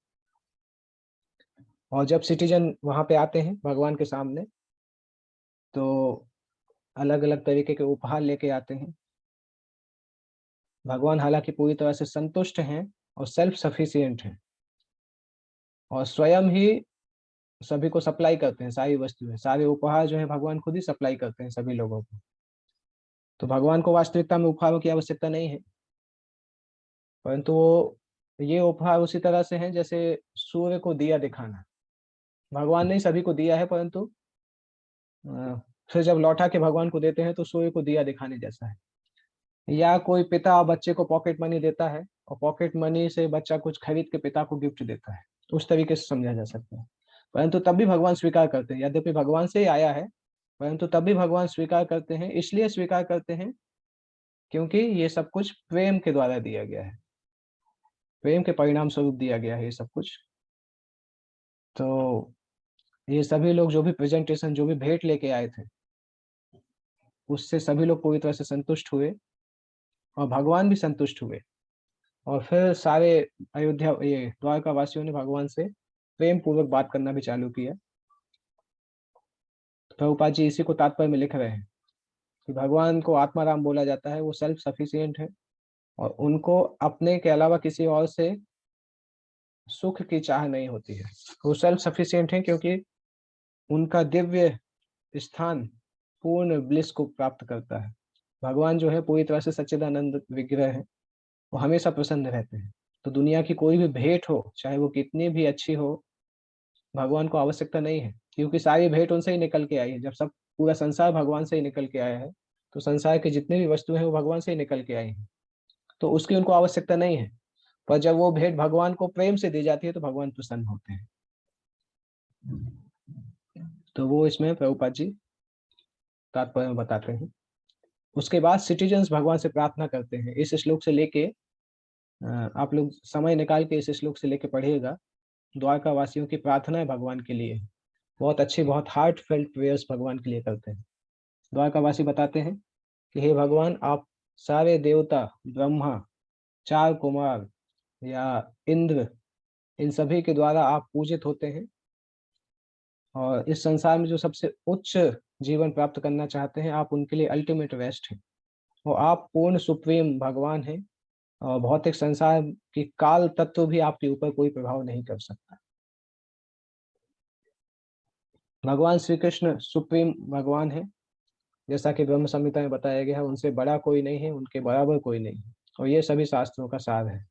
और जब सिटीजन वहां पे आते हैं भगवान के सामने, तो अलग अलग तरीके के उपहार लेके आते हैं। भगवान हालांकि पूरी तरह से संतुष्ट हैं और सेल्फ सफिशिएंट हैं, और स्वयं ही सभी को सप्लाई करते हैं, सारी वस्तुएं, सारे उपहार जो है भगवान खुद ही सप्लाई करते हैं सभी लोगों को। तो भगवान को वास्तविकता में उपहारों की आवश्यकता नहीं है, परंतु वो ये उपहार उसी तरह से हैं जैसे सूर्य को दिया दिखाना। भगवान ने सभी को दिया है, परंतु फिर जब लौटा के भगवान को देते हैं तो सूर्य को दिया दिखाने जैसा है। या कोई पिता बच्चे को पॉकेट मनी देता है और पॉकेट मनी से बच्चा कुछ खरीद के पिता को गिफ्ट देता है, तो उस तरीके से समझा जा सकता है। परंतु तब भी भगवान स्वीकार करते हैं, यद्यपि भगवान से ही आया है, परंतु तब भी भगवान स्वीकार करते हैं। इसलिए स्वीकार करते हैं क्योंकि ये सब कुछ प्रेम के द्वारा दिया गया है, प्रेम के परिणाम स्वरूप दिया गया है ये सब कुछ। तो ये सभी लोग जो भी प्रेजेंटेशन, जो भी भेंट लेके आए थे, उससे सभी लोग पूरी तरह से संतुष्ट हुए और भगवान भी संतुष्ट हुए। और फिर सारे अयोध्या, ये द्वारका वासियों ने भगवान से प्रेम पूर्वक बात करना भी चालू किया। प्रभुपाद जी इसी को तात्पर्य में लिख रहे हैं कि भगवान को आत्माराम बोला जाता है, वो सेल्फ सफिशिएंट है और उनको अपने के अलावा किसी और से सुख की चाह नहीं होती है। वो सेल्फ सफिशिएंट है क्योंकि उनका दिव्य स्थान पूर्ण ब्लिस को प्राप्त करता है। भगवान जो है पूरी तरह से सच्चिदानंद विग्रह है, वो हमेशा प्रसन्न रहते हैं। तो दुनिया की कोई भी भेंट हो, चाहे वो कितनी भी अच्छी हो, भगवान को आवश्यकता नहीं है, क्योंकि सारी भेंट उनसे ही निकल के आई है। जब सब पूरा संसार भगवान से ही निकल के आया है, तो संसार के जितने भी वस्तु हैं वो भगवान से ही निकल के आई हैं, तो उसकी उनको आवश्यकता नहीं है। पर जब वो भेंट भगवान को प्रेम से दी जाती है तो भगवान प्रसन्न होते हैं। तो वो इसमें प्रभुपाद जी तात्पर्य में बताते हैं। उसके बाद सिटीजन्स भगवान से प्रार्थना करते हैं। इस श्लोक से लेके आप लोग समय निकाल के इस श्लोक से लेके पढ़िएगा। द्वारका वासियों की प्रार्थनाएं भगवान के लिए बहुत अच्छी, बहुत हार्ट फेल्ट प्रेयर्स भगवान के लिए करते हैं। द्वारका वासी बताते हैं कि हे भगवान, आप सारे देवता, ब्रह्मा, चार कुमार या इंद्र, इन सभी के द्वारा आप पूजित होते हैं, और इस संसार में जो सबसे उच्च जीवन प्राप्त करना चाहते हैं, आप उनके लिए अल्टीमेट बेस्ट हैं। और आप पूर्ण सुप्रीम भगवान हैं, और भौतिक संसार की काल तत्व भी आपके ऊपर कोई प्रभाव नहीं कर सकता। भगवान श्री कृष्ण सुप्रीम भगवान है, जैसा कि ब्रह्म संहिता में बताया गया है, उनसे बड़ा कोई नहीं है, उनके बराबर कोई नहीं है, और ये सभी शास्त्रों का सार है।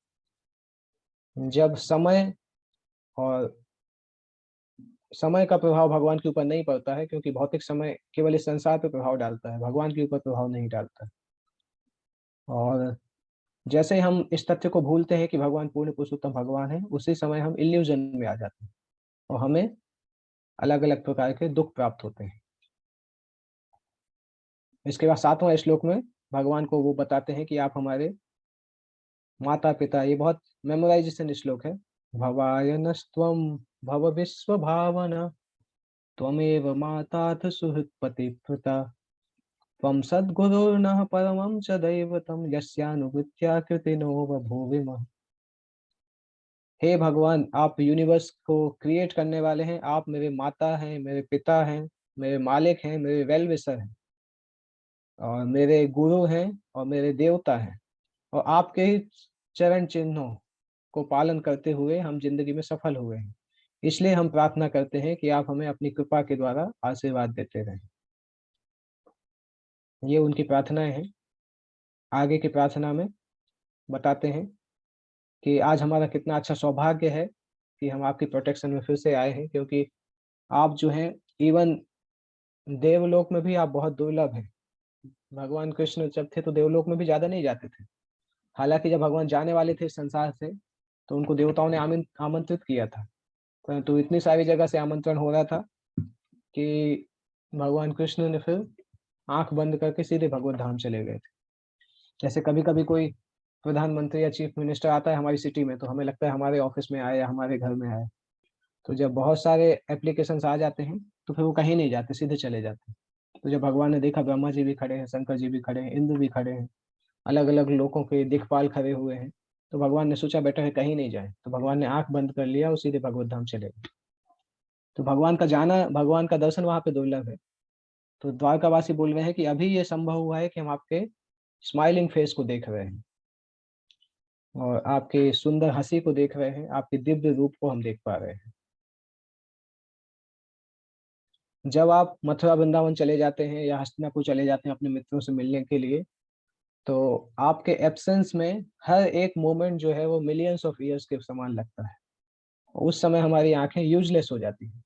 जब और समय का प्रभाव भगवान के ऊपर नहीं पड़ता है, क्योंकि भौतिक समय केवल इस संसार पर प्रभाव डालता है, भगवान के ऊपर प्रभाव नहीं डालता। और जैसे हम इस तथ्य को भूलते हैं कि भगवान पूर्ण पुरुषोत्तम भगवान है, उसी समय हम इल्यूजन में आ जाते हैं और हमें अलग अलग प्रकार के दुख प्राप्त होते हैं। इसके बाद 7वां श्लोक में भगवान को वो बताते हैं कि आप हमारे माता पिता, ये बहुत मेमोराइजेशन श्लोक है। भवायनस्त्वं भव विश्व भावना, त्वमेव माताथ सुहृत्पति प्रता, त्वं सद्गुरुर्नः परमं च दैवतं, यस्यानुवृत्त्या कृतिनो बभूविमः। हे भगवान, आप यूनिवर्स को क्रिएट करने वाले हैं, आप मेरे माता हैं, मेरे पिता हैं, मेरे मालिक हैं, मेरे वेल विशर हैं, और मेरे गुरु हैं और मेरे देवता हैं। और आपके ही चरण चिन्हों को पालन करते हुए हम जिंदगी में सफल हुए हैं। इसलिए हम प्रार्थना करते हैं कि आप हमें अपनी कृपा के द्वारा आशीर्वाद देते रहें। ये उनकी प्रार्थनाएं हैं। आगे की प्रार्थना में बताते हैं कि आज हमारा कितना अच्छा सौभाग्य है कि हम आपकी प्रोटेक्शन में फिर से आए हैं, क्योंकि आप जो हैं इवन देवलोक में भी आप बहुत दुर्लभ हैं। भगवान कृष्ण जब थे तो देवलोक में भी ज्यादा नहीं जाते थे। हालांकि जब भगवान जाने वाले थे इस संसार से, तो उनको देवताओं ने आमंत्रित किया था, परंतु इतनी सारी जगह से आमंत्रण हो रहा था कि भगवान कृष्ण ने फिर आंख बंद करके सीधे भगवत धाम चले गए थे। जैसे कभी कभी कोई प्रधानमंत्री या चीफ मिनिस्टर आता है हमारी सिटी में, तो हमें लगता है हमारे ऑफिस में आए या हमारे घर में आए। तो जब बहुत सारे एप्लीकेशंस आ जाते हैं तो फिर वो कहीं नहीं जाते, सीधे चले जाते हैं। तो जब भगवान ने देखा ब्रह्मा जी भी खड़े हैं, शंकर जी भी खड़े हैं, इंद्र भी खड़े हैं, अलग अलग लोगों के दिखपाल खड़े हुए हैं, तो भगवान ने सोचा बेटर है कहीं नहीं जाए, तो भगवान ने आंख बंद कर लिया और सीधे भगवत धाम चले गए। तो भगवान का जाना, भगवान का दर्शन वहां पे दुर्लभ है। तो द्वारकावासी बोल रहे हैं कि अभी ये संभव हुआ है कि हम आपके स्माइलिंग फेस को देख रहे हैं, और आपके सुंदर हंसी को देख रहे हैं, आपके दिव्य रूप को हम देख पा रहे हैं। जब आप मथुरा वृंदावन चले जाते हैं या हस्तिनापुर चले जाते हैं अपने मित्रों से मिलने के लिए, तो आपके एब्सेंस में हर एक मोमेंट जो है वो मिलियंस ऑफ ईयर्स के समान लगता है। उस समय हमारी आंखें यूजलेस हो जाती हैं।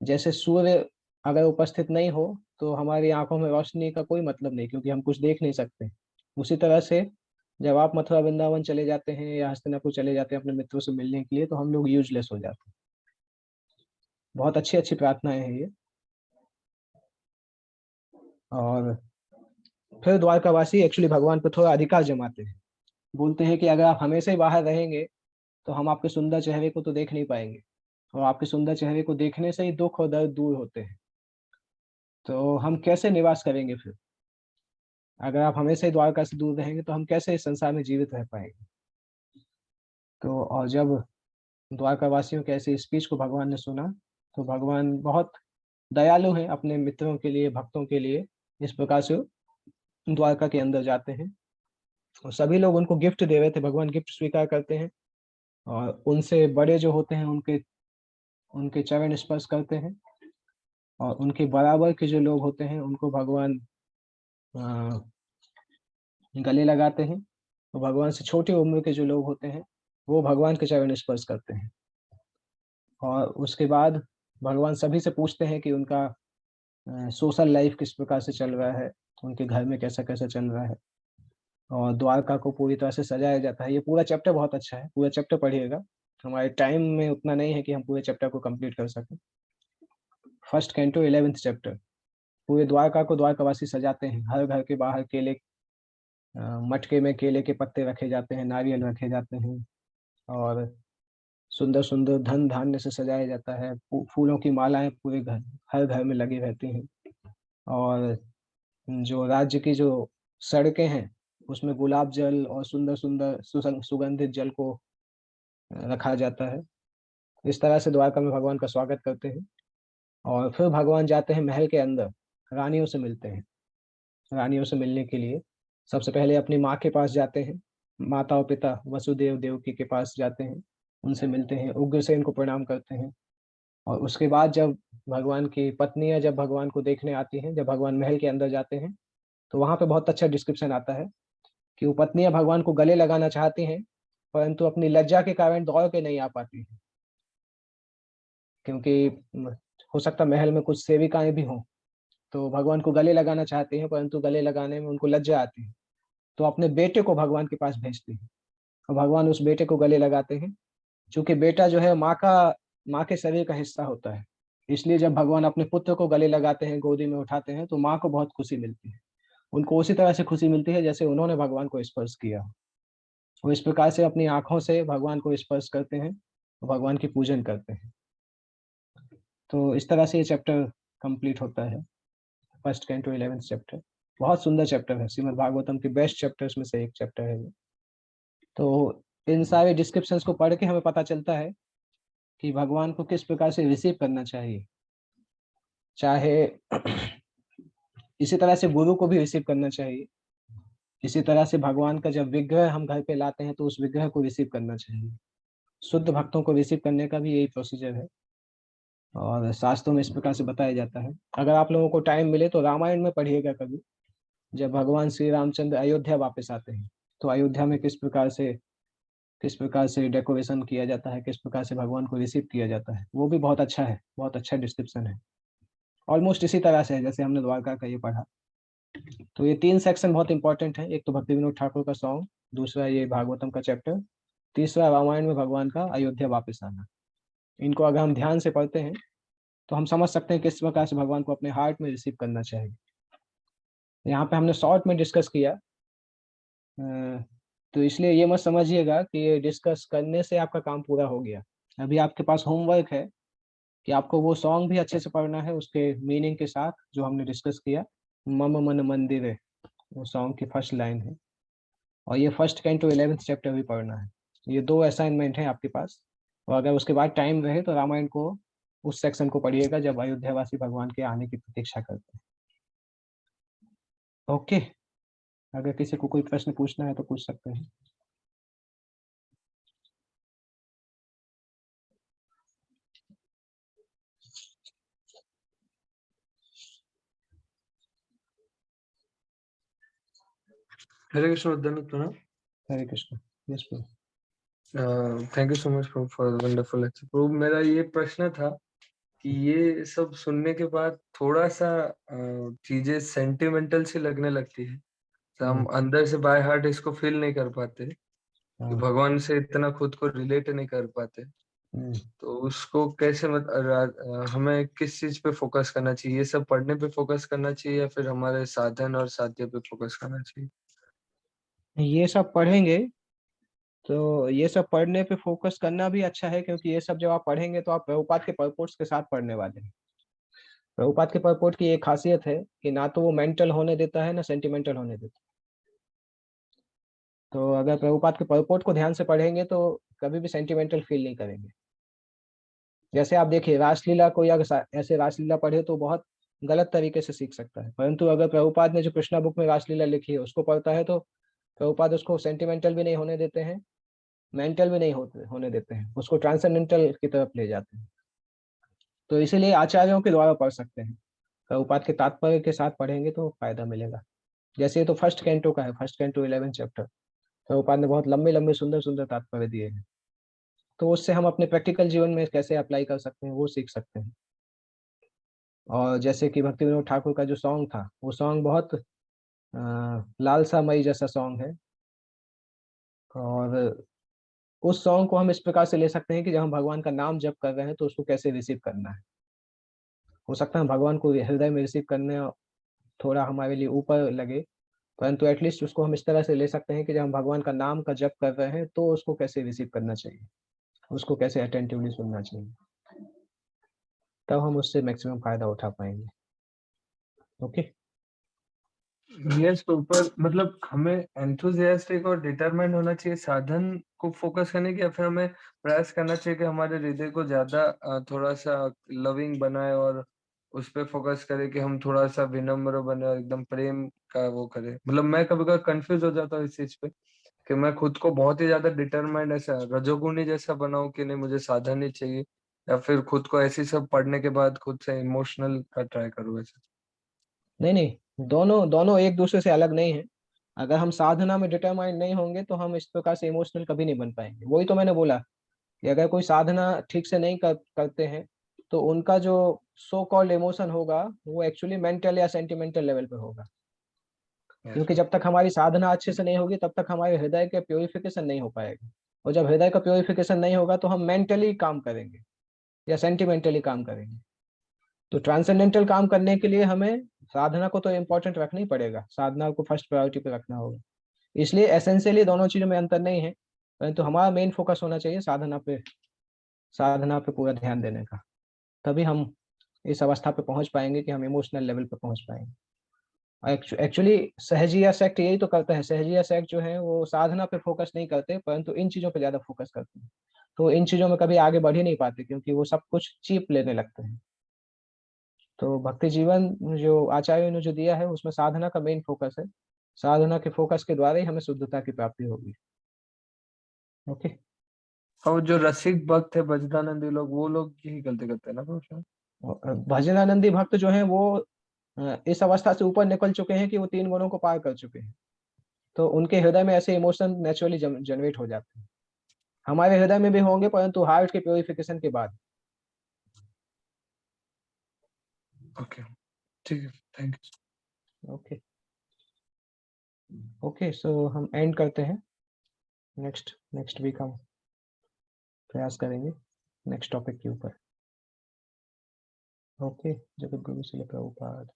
जैसे सूर्य अगर उपस्थित नहीं हो तो हमारी आंखों में रोशनी का कोई मतलब नहीं, क्योंकि हम कुछ देख नहीं सकते। उसी तरह से जब आप मथुरा वृंदावन चले जाते हैं या हस्तिनापुर चले जाते हैं अपने मित्रों से मिलने के लिए, तो हम लोग यूजलेस हो जाते हैं। बहुत अच्छी अच्छी प्रार्थनाएं हैं ये। और फिर द्वारकावासी एक्चुअली भगवान पर थोड़ा अधिकार जमाते हैं। बोलते हैं कि अगर आप हमेशा ही बाहर रहेंगे तो हम आपके सुंदर चेहरे को तो देख नहीं पाएंगे, और आपके सुंदर चेहरे को देखने से ही दुख और दर्द दूर होते हैं। तो हम कैसे निवास करेंगे फिर? अगर आप हमेशा ही द्वारका से दूर रहेंगे तो हम कैसे इस संसार में जीवित रह पाएंगे? तो और जब द्वारका वासियों के ऐसे स्पीच को भगवान ने सुना, तो भगवान बहुत दयालु हैं अपने मित्रों के लिए, भक्तों के लिए। इस प्रकार से द्वारका के अंदर जाते हैं और सभी लोग उनको गिफ्ट दे रहे थे, भगवान गिफ्ट स्वीकार करते हैं, और उनसे बड़े जो होते हैं उनके उनके चरण स्पर्श करते हैं, और उनके बराबर के जो लोग होते हैं उनको भगवान अ, गले लगाते हैं। तो भगवान से छोटी उम्र के जो लोग होते हैं वो भगवान के चरण स्पर्श करते हैं। और उसके बाद भगवान सभी से पूछते हैं कि उनका सोशल लाइफ किस प्रकार से चल रहा है, उनके घर में कैसा कैसा चल रहा है। और द्वारका को पूरी तरह से सजाया जाता है। ये पूरा चैप्टर बहुत अच्छा है, पूरा चैप्टर पढ़िएगा। हमारे टाइम में उतना नहीं है कि हम पूरे चैप्टर को कंप्लीट कर सकें। First canto 11th chapter. पूरे द्वारका को द्वारकावासी सजाते हैं। हर घर के बाहर केले, मटके में केले के पत्ते रखे जाते हैं, नारियल रखे जाते हैं, और सुंदर सुंदर धन धान्य से सजाया जाता है। फूलों की मालाएं पूरे घर, हर घर में लगी रहती हैं। और जो राज्य की जो सड़कें हैं उसमें गुलाब जल और सुंदर सुंदर सुगंधित जल को रखा जाता है। इस तरह से द्वारका में भगवान का स्वागत करते हैं। और फिर भगवान जाते हैं महल के अंदर, रानियों से मिलते हैं। रानियों से मिलने के लिए सबसे पहले अपनी माँ के पास जाते हैं। माता और पिता वसुदेव देवकी के पास जाते हैं, उनसे मिलते हैं, उग्रसेन को प्रणाम करते हैं। और उसके बाद जब भगवान की पत्नियां जब भगवान को देखने आती हैं, जब भगवान महल के अंदर जाते हैं, तो वहां पे बहुत अच्छा डिस्क्रिप्शन आता है कि वो पत्नियां भगवान को गले लगाना चाहती हैं, परंतु अपनी लज्जा के कारण दौड़ के नहीं आ पाती हैं। क्योंकि हो सकता महल में कुछ सेविकाएं भी हों, तो भगवान को गले लगाना चाहती हैं, परंतु गले लगाने में उनको लज्जा आती है। तो अपने बेटे को भगवान के पास भेजती हैं, और भगवान उस बेटे को गले लगाते हैं। क्योंकि बेटा जो है माँ के शरीर का हिस्सा होता है, इसलिए जब भगवान अपने पुत्र को गले लगाते हैं, गोदी में उठाते हैं, तो माँ को बहुत खुशी मिलती है। उनको उसी तरह से खुशी मिलती है जैसे उन्होंने भगवान को स्पर्श किया। वो इस प्रकार से अपनी आंखों से भगवान को स्पर्श करते हैं, भगवान की पूजन करते हैं। तो इस तरह से ये चैप्टर कंप्लीट होता है, फर्स्ट कैंटो 11th चैप्टर। बहुत सुंदर चैप्टर है, श्रीमद् भागवतम के बेस्ट चैप्टर्स में से एक चैप्टर है ये। तो इन सारे डिस्क्रिप्शंस को पढ़ के हमें पता चलता है कि भगवान को किस प्रकार से रिसीव करना चाहिए। चाहे इसी तरह से गुरु को भी रिसीव करना चाहिए। इसी तरह से भगवान का जब विग्रह हम घर पे लाते हैं तो उस विग्रह को रिसीव करना चाहिए। शुद्ध भक्तों को रिसीव करने का भी यही प्रोसीजर है, और शास्त्रों में इस प्रकार से बताया जाता है। अगर आप लोगों को टाइम मिले तो रामायण में पढ़िएगा कभी। जब भगवान श्री रामचंद्र अयोध्या वापस आते हैं, तो अयोध्या में किस प्रकार से डेकोरेशन किया जाता है, किस प्रकार से भगवान को रिसीव किया जाता है, वो भी बहुत अच्छा है, बहुत अच्छा डिस्क्रिप्शन है। ऑलमोस्ट इसी तरह से है जैसे हमने द्वारका का ये पढ़ा। तो ये 3 सेक्शन बहुत इंपॉर्टेंट है, एक तो भक्ति विनोद ठाकुर का सॉन्ग, दूसरा ये भागवतम का चैप्टर, तीसरा रामायण में भगवान का अयोध्या वापस आना। इनको अगर हम ध्यान से पढ़ते हैं तो हम समझ सकते हैं किस प्रकार से भगवान को अपने हार्ट में रिसीव करना चाहिए। यहाँ पे हमने शॉर्ट में डिस्कस किया, तो इसलिए ये मत समझिएगा कि ये डिस्कस करने से आपका काम पूरा हो गया। अभी आपके पास होमवर्क है कि आपको वो सॉन्ग भी अच्छे से पढ़ना है उसके मीनिंग के साथ जो हमने डिस्कस किया। मम मन मंदिर है वो सॉन्ग की फर्स्ट लाइन है, और ये फर्स्ट कैंटो 11th चैप्टर भी पढ़ना है। ये 2 असाइनमेंट है आपके पास। और अगर उसके बाद टाइम रहे तो रामायण को उस सेक्शन को पढ़िएगा जब अयोध्यावासी भगवान के आने की प्रतीक्षा करते हैं। ओके, अगर किसी को कोई प्रश्न पूछना है तो पूछ सकते हैं। हरे कृष्ण उद्दंड ना। हरे कृष्ण। यस प्रभु। Thank you so much for wonderful lecture प्रभु। मेरा ये प्रश्न था कि ये सब सुनने के बाद थोड़ा सा चीजें सेंटिमेंटल सी लगने लगती है, तो हम अंदर से बाय हार्ट इसको फील नहीं कर पाते कि भगवान से इतना खुद को रिलेट नहीं कर पाते। तो उसको कैसे हमें किस चीज पे फोकस करना चाहिए? ये सब पढ़ने पे फोकस करना चाहिए या फिर हमारे साधन और साध्य पे फोकस करना चाहिए? ये सब पढ़ेंगे तो ये सब पढ़ने पे फोकस करना भी अच्छा है, क्योंकि ये सब जब आप पढ़ेंगे तो आप प्रभुपाद के परपोर्ट्स के साथ पढ़ने वाले हैं। प्रभुपाद के परपोर्ट की एक खासियत है कि ना तो वो मेंटल होने देता है ना सेंटिमेंटल होने देता है। तो अगर प्रभुपाद के परपोर्ट को ध्यान से पढ़ेंगे तो कभी भी सेंटिमेंटल फील नहीं करेंगे। जैसे आप देखिए रासलीला, कोई अगर ऐसे रासलीला पढ़े तो बहुत गलत तरीके से सीख सकता है, परंतु अगर प्रभुपाद ने जो कृष्णा बुक में रासलीला लिखी है उसको पढ़ता है तो प्रभुपाद उसको सेंटिमेंटल भी नहीं होने देते हैं, मेंटल भी नहीं होने देते हैं, उसको ट्रांसेंडेंटल की तरफ ले जाते हैं। तो इसीलिए आचार्यों के द्वारा पढ़ सकते हैं, प्रभुपाद के तात्पर्य के साथ पढ़ेंगे तो फायदा मिलेगा। जैसे ये तो फर्स्ट कैंटो का है, फर्स्ट कैंटो 11 चैप्टर, प्रभुपाद ने बहुत लंबे लंबे सुंदर सुंदर तात्पर्य दिए हैं, तो उससे हम अपने प्रैक्टिकल जीवन में कैसे अप्लाई कर सकते हैं वो सीख सकते हैं। और जैसे कि भक्ति विनोद ठाकुर का जो सॉन्ग था वो सॉन्ग बहुत लालसा मई जैसा सॉन्ग है, और उस सॉन्ग को हम इस प्रकार से ले सकते हैं कि जब हम भगवान का नाम जप कर रहे हैं तो उसको कैसे रिसीव करना है। हो सकता है भगवान को हृदय में रिसीव करने थोड़ा हमारे लिए ऊपर लगे, परंतु एटलीस्ट उसको हम इस तरह से ले सकते हैं कि जब हम भगवान का नाम का जप कर रहे हैं तो उसको कैसे रिसीव करना चाहिए, उसको कैसे अटेंटिवली सुनना चाहिए, तब हम उससे मैक्सिमम फायदा उठा पाएंगे। ओके। यस, पर मतलब हमें एंथुजियास्टिक और डिटरमाइंड होना चाहिए साधन को फोकस करने की, या फिर हमें प्रयास करना चाहिए कि हमारे हृदय को ज्यादा थोड़ा सा लविंग बनाए और उस पे फोकस करे कि हम थोड़ा सा विनम्र बने और एकदम प्रेम का वो करें? मतलब मैं कभी कभी कंफ्यूज हो जाता हूँ इस चीज पे कि मैं खुद को बहुत ही ज्यादा डिटरमाइंड ऐसा रजोगुणी जैसा बनाऊं कि नहीं मुझे साधन ही चाहिए, या फिर खुद को ऐसी सब पढ़ने के बाद खुद से इमोशनल का ट्राई करूँ ऐसा? नहीं नहीं, दोनों दोनों एक दूसरे से अलग नहीं है। अगर हम साधना में डिटरमाइंड नहीं होंगे तो हम इस प्रकार से इमोशनल कभी नहीं बन पाएंगे। वही तो मैंने बोला कि अगर कोई साधना ठीक से नहीं करते हैं तो उनका जो सो कॉल्ड इमोशन होगा वो एक्चुअली मेंटल या सेंटिमेंटल लेवल पे होगा। यस। क्योंकि जब तक हमारी साधना अच्छे से नहीं होगी तब तक हमारे हृदय का प्योरिफिकेशन नहीं हो पाएगा, और जब हृदय का प्योरिफिकेशन नहीं होगा तो हम मेंटली काम करेंगे या सेंटिमेंटली काम करेंगे। तो ट्रांसेंडेंटल काम करने के लिए हमें साधना को तो इम्पोर्टेंट रखना ही पड़ेगा, साधना को फर्स्ट प्रायोरिटी पे रखना होगा। इसलिए एसेंशियली दोनों चीजों में अंतर नहीं है, परंतु हमारा मेन फोकस होना चाहिए साधना पे, साधना पे पूरा ध्यान देने का। तभी हम इस अवस्था पे पहुंच पाएंगे कि हम इमोशनल लेवल पे पहुंच पाएंगे। एक्चुअली सहजिया सेक्ट यही तो करता है, सहजिया सेक्ट जो है वो साधना पे फोकस नहीं करते परंतु इन चीजों पे ज्यादा फोकस करते हैं। तो इन चीजों में कभी आगे बढ़ ही नहीं पाते क्योंकि वो सब कुछ चीप लेने लगते हैं। तो भक्ति जीवन जो आचार्यों ने जो दिया है उसमें साधना का मेन फोकस है, साधना के फोकस के द्वारा ही हमें शुद्धता की प्राप्ति होगी। ओके। और जो रसिक भक्त है भजनानंदी लोग, वो लोग यही गलती करते हैं ना प्रभु? भजनानंदी भक्त जो हैं वो इस अवस्था से ऊपर निकल चुके हैं कि वो 3 गुणों को पार कर चुके हैं, तो उनके हृदय में ऐसे इमोशन नेचुरली जनरेट हो जाते हैं। हमारे हृदय में भी होंगे परंतु हार्ट के प्योरिफिकेशन के बाद। ओके, ठीक है, थैंक यू। ओके, सो हम एंड करते हैं। नेक्स्ट वीक हम प्रयास करेंगे नेक्स्ट टॉपिक के ऊपर। ओके, जगत गुरु श्रील प्रभुपाद।